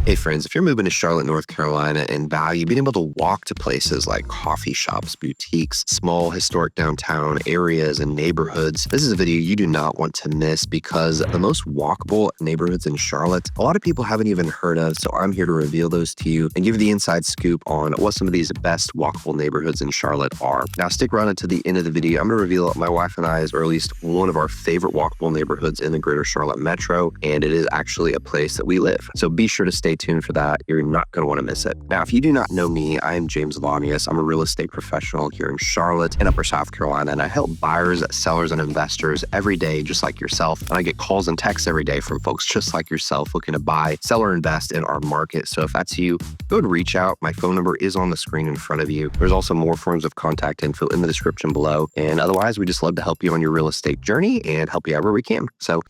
Hey friends, if you're moving to Charlotte, North Carolina and value being able to walk to places like coffee shops, boutiques, small historic downtown areas and neighborhoods, this is a video you do not want to miss because the most walkable neighborhoods in Charlotte, a lot of people haven't even heard of. So I'm here to reveal those to you and give you the inside scoop on what some of these best walkable neighborhoods in Charlotte are. Now stick around until the end of the video. I'm going to reveal my wife and I's, or at least one of our favorite walkable neighborhoods in the greater Charlotte metro. And it is actually a place that we live. So be sure to stay tuned for that. You're not going to want to miss it. Now, if you do not know me, I am James Lanius. I'm a real estate professional here in Charlotte and Upper South Carolina, and I help buyers, sellers, and investors every day, just like yourself. And I get calls and texts every day from folks just like yourself looking to buy, sell, or invest in our market. So if that's you, go ahead and reach out. My phone number is on the screen in front of you. There's also more forms of contact info in the description below. And otherwise, we just love to help you on your real estate journey and help you out where we can. So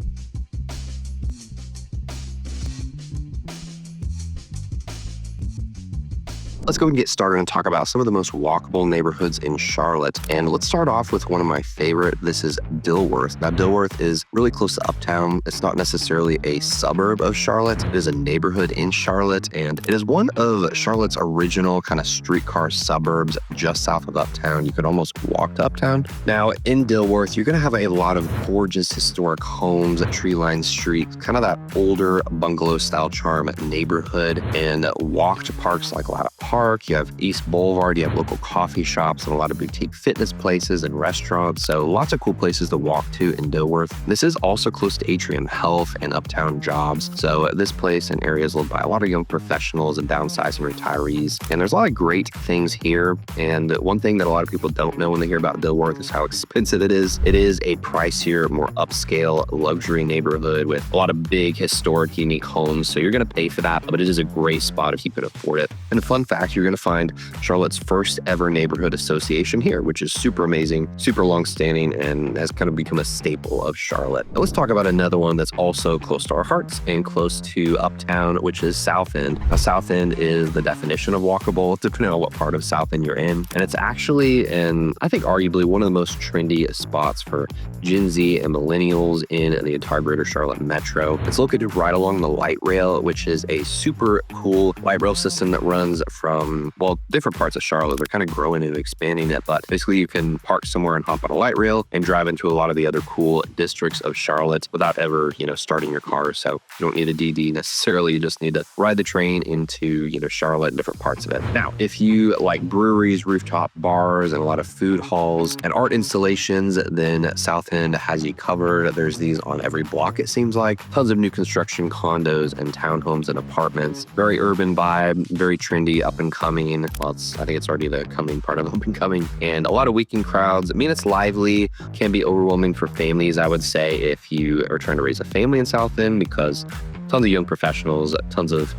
let's go and get started and talk about some of the most walkable neighborhoods in Charlotte. And let's start off with one of my favorite. This is Dilworth. Now, Dilworth is really close to Uptown. It's not necessarily a suburb of Charlotte. It is a neighborhood in Charlotte, and it is one of Charlotte's original kind of streetcar suburbs just south of Uptown. You could almost walk to Uptown. Now, in Dilworth, you're going to have a lot of gorgeous historic homes, tree-lined streets, kind of that older bungalow-style charm neighborhood, and walk to parks like Ladder Park. You have East Boulevard, you have local coffee shops and a lot of boutique fitness places and restaurants. So lots of cool places to walk to in Dilworth. This is also close to Atrium Health and Uptown Jobs. So this place and area is lived by a lot of young professionals and downsizing retirees. And there's a lot of great things here. And one thing that a lot of people don't know when they hear about Dilworth is how expensive it is. It is a pricier, more upscale luxury neighborhood with a lot of big, historic, unique homes. So you're going to pay for that, but it is a great spot if you could afford it. And a fun fact, you're going to find Charlotte's first ever neighborhood association here, which is super amazing, super long-standing, and has kind of become a staple of Charlotte. Now let's talk about another one that's also close to our hearts and close to Uptown, which is South End. Now, South End is the definition of walkable, depending on what part of South End you're in. And it's actually, and I think arguably, one of the most trendy spots for Gen Z and millennials in the entire greater Charlotte metro. It's located right along the light rail, which is a super cool light rail system that runs from different parts of Charlotte. They're kind of growing and expanding it, but basically you can park somewhere and hop on a light rail and drive into a lot of the other cool districts of Charlotte without ever, starting your car. So you don't need a DD necessarily. You just need to ride the train into, Charlotte and different parts of it. Now, if you like breweries, rooftop bars, and a lot of food halls and art installations, then South End has you covered. There's these on every block, it seems like. Tons of new construction condos and townhomes and apartments. Very urban vibe, very trendy, up and coming. Well, I think it's already the coming part of up and coming. And a lot of weekend crowds. I mean, it's lively, can be overwhelming for families, I would say, if you are trying to raise a family in South End, because tons of young professionals, tons of,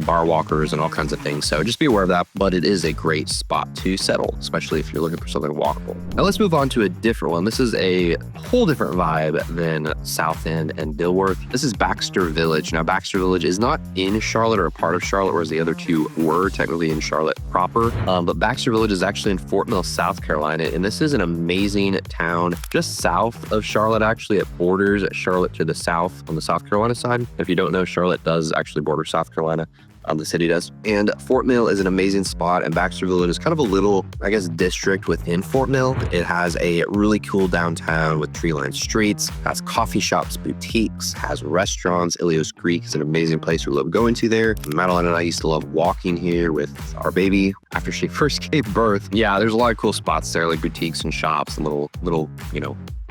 bar walkers and all kinds of things. So just be aware of that. But it is a great spot to settle, especially if you're looking for something walkable. Now let's move on to a different one. This is a whole different vibe than South End and Dilworth. This is Baxter Village. Now, Baxter Village is not in Charlotte or a part of Charlotte, whereas the other two were technically in Charlotte proper. But Baxter Village is actually in Fort Mill, South Carolina. And this is an amazing town just south of Charlotte, actually. It borders Charlotte to the south on the South Carolina side. If you don't know, Charlotte does actually border South Carolina. The city does. And Fort Mill is an amazing spot, and Baxter Village is kind of a little, district within Fort Mill. It has a really cool downtown with tree-lined streets, has coffee shops, boutiques, has restaurants. Ilios Creek is an amazing place we love going to there. Madeline and I used to love walking here with our baby after she first gave birth. Yeah, there's a lot of cool spots there, like boutiques and shops and little,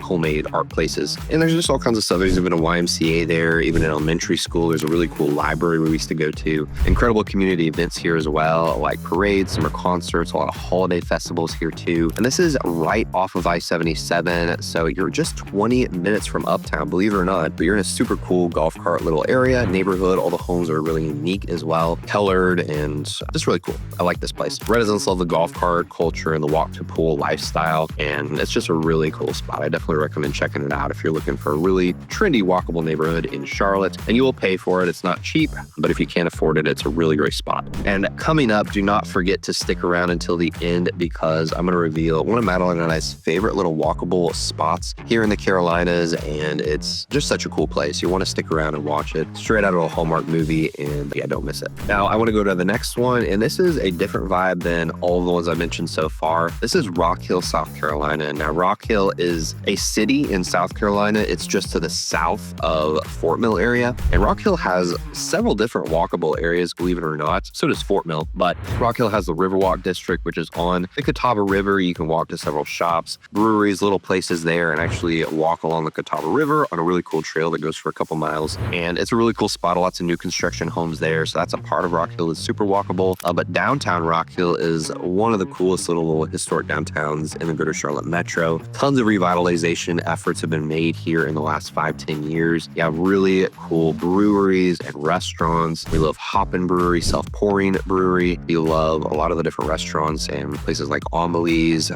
homemade art places. And there's just all kinds of stuff. There's even a YMCA there, even an elementary school. There's a really cool library we used to go to. Incredible community events here as well, like parades, summer concerts, a lot of holiday festivals here too. And this is right off of I-77. So you're just 20 minutes from Uptown, believe it or not, but you're in a super cool golf cart little area, neighborhood. All the homes are really unique as well, colored, and just really cool. I like this place. Residents love the golf cart culture and the walk to pool lifestyle. And it's just a really cool spot. I definitely definitely recommend checking it out if you're looking for a really trendy, walkable neighborhood in Charlotte. And you will pay for it. It's not cheap, but if you can't afford it, it's a really great spot. And coming up, do not forget to stick around until the end because I'm going to reveal one of Madeline and I's favorite little walkable spots here in the Carolinas. And it's just such a cool place. You want to stick around and watch it straight out of a Hallmark movie. And yeah, don't miss it. Now, I want to go to the next one. And this is a different vibe than all of the ones I mentioned so far. This is Rock Hill, South Carolina. Now, Rock Hill is a city in South Carolina. It's just to the south of Fort Mill area. And Rock Hill has several different walkable areas, believe it or not. So does Fort Mill. But Rock Hill has the Riverwalk district, which is on the Catawba River. You can walk to several shops, breweries, little places there, and actually walk along the Catawba River on a really cool trail that goes for a couple miles. And it's a really cool spot. Lots of new construction homes there. So that's a part of Rock Hill. It's super walkable. But downtown Rock Hill is one of the coolest little historic downtowns in the greater Charlotte metro. Tons of revitalization efforts have been made here in the last 5-10 years. You have really cool breweries and restaurants. We love Hoppin' Brewery, Self-Pouring Brewery. We love a lot of the different restaurants and places like Amelie's,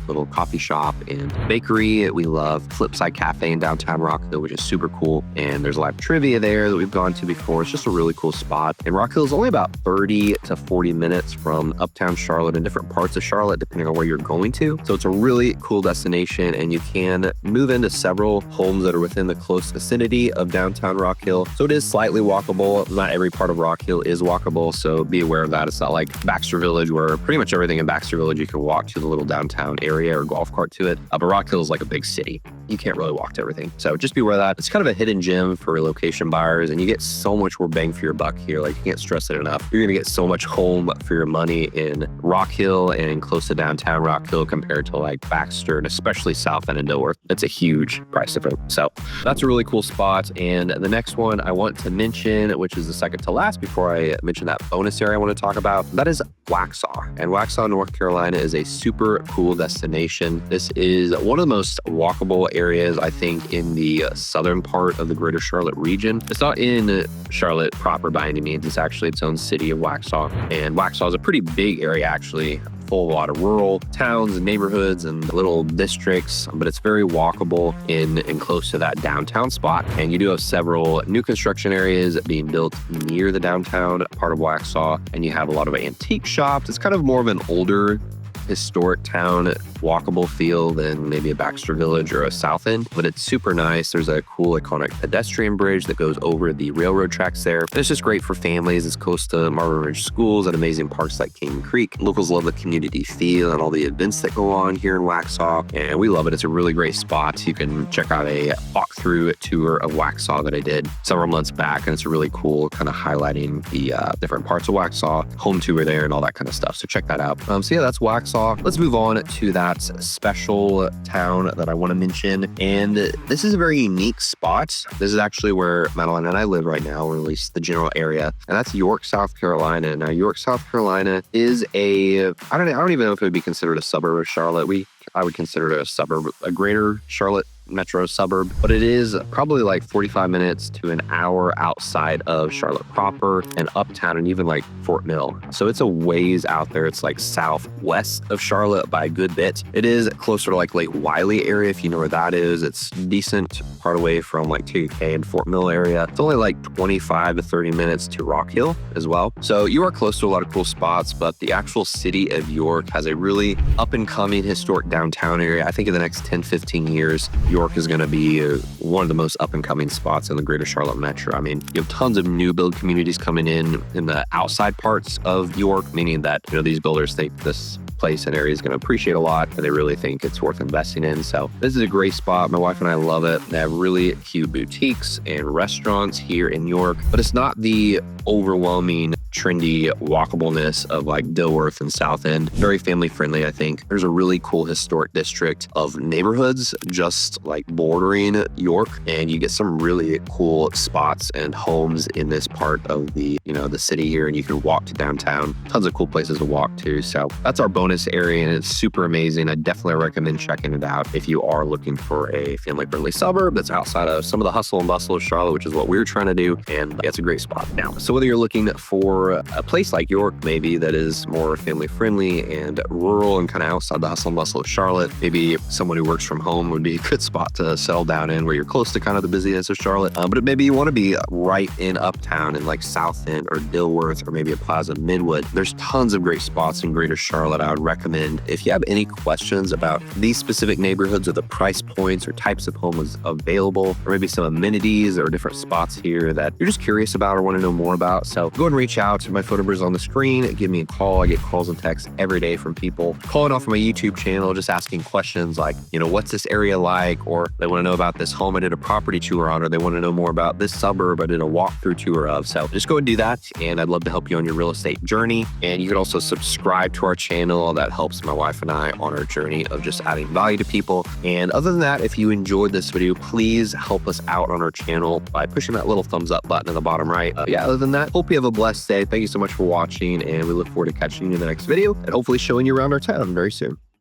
little coffee shop and bakery. We love Flipside Cafe in downtown Rock Hill, which is super cool. And there's live trivia there that we've gone to before. It's just a really cool spot. And Rock Hill is only about 30 to 40 minutes from Uptown Charlotte and different parts of Charlotte, depending on where you're going to. So it's a really cool destination, and you can move into several homes that are within the close vicinity of downtown Rock Hill. So it is slightly walkable. Not every part of Rock Hill is walkable, so be aware of that. It's not like Baxter Village, where pretty much everything in Baxter Village you can walk to the little downtown area or golf cart to it. But Rock Hill is like a big city. You can't really walk to everything. So just be aware of that. It's kind of a hidden gem for relocation buyers, and you get so much more bang for your buck here. Like, you can't stress it enough. You're going to get so much home for your money in Rock Hill and close to downtown Rock Hill compared to like Baxter and especially South End and Dilworth. It's a huge price difference. So that's a really cool spot. And the next one I want to mention, which is the second to last before I mention that bonus area I want to talk about, that is Waxhaw. And Waxhaw, North Carolina is a super cool destination. This is one of the most walkable areas, I think, in the southern part of the greater Charlotte region. It's not in Charlotte proper by any means. It's actually its own city of Waxhaw. And Waxhaw is a pretty big area, actually, full of a lot of rural towns and neighborhoods and little districts, but it's very walkable in and close to that downtown spot. And you do have several new construction areas being built near the downtown part of Waxhaw, and you have a lot of antique shops. It's kind of more of an older historic town walkable feel than maybe a Baxter Village or a South End, but it's super nice. There's a cool iconic pedestrian bridge that goes over the railroad tracks there. It's just great for families. It's close to Marvin Ridge schools and amazing parks like King Creek. Locals love the community feel and all the events that go on here in Waxhaw, and we love it. It's a really great spot. You can check out a walkthrough tour of Waxhaw that I did several months back, and it's really cool, kind of highlighting the different parts of Waxhaw, home tour there and all that kind of stuff. So check that out. So yeah, that's Waxhaw. Let's move on to that special town that I want to mention. And this is a very unique spot. This is actually where Madeline and I live right now, or at least the general area. And that's York, South Carolina. Now, York, South Carolina is I don't even know if it would be considered a suburb of Charlotte. I would consider it a suburb, a greater Charlotte metro suburb, but it is probably like 45 minutes to an hour outside of Charlotte proper and Uptown and even like Fort Mill. So it's a ways out there. It's like southwest of Charlotte by a good bit. It is closer to like Lake Wylie area, if you know where that is. It's decent part away from like TK and Fort Mill area. It's only like 25 to 30 minutes to Rock Hill as well. So you are close to a lot of cool spots, but the actual city of York has a really up and coming historic downtown area. I think in the next 10, 15 years, York is going to be one of the most up-and-coming spots in the greater Charlotte metro. I mean, you have tons of new build communities coming in the outside parts of York, meaning that, these builders think this place and area is going to appreciate a lot, and they really think it's worth investing in. So this is a great spot. My wife and I love it. They have really cute boutiques and restaurants here in York, but it's not the overwhelming trendy walkableness of like Dilworth and South End. Very family friendly, I think. There's a really cool historic district of neighborhoods just like bordering York, and you get some really cool spots and homes in this part of the city here, and you can walk to downtown. Tons of cool places to walk to. So that's our bonus area, and it's super amazing. I definitely recommend checking it out if you are looking for a family friendly suburb that's outside of some of the hustle and bustle of Charlotte, which is what we're trying to do. And it's a great spot now. So whether you're looking for or a place like York maybe that is more family friendly and rural and kind of outside the hustle and bustle of Charlotte. Maybe someone who works from home would be a good spot to settle down in, where you're close to kind of the busyness of Charlotte. But maybe you want to be right in Uptown in like South End or Dilworth or maybe a Plaza Midwood. There's tons of great spots in Greater Charlotte I would recommend. If you have any questions about these specific neighborhoods or the price points or types of homes available, or maybe some amenities or different spots here that you're just curious about or want to know more about, so go ahead and reach out. My phone number is on the screen. Give me a call. I get calls and texts every day from people calling off my YouTube channel, just asking questions like, what's this area like? Or they want to know about this home I did a property tour on, or they want to know more about this suburb I did a walkthrough tour of. So just go and do that, and I'd love to help you on your real estate journey. And you can also subscribe to our channel. That helps my wife and I on our journey of just adding value to people. And other than that, if you enjoyed this video, please help us out on our channel by pushing that little thumbs up button in the bottom right. Other than that, hope you have a blessed day. Thank you so much for watching, and we look forward to catching you in the next video and hopefully showing you around our town very soon.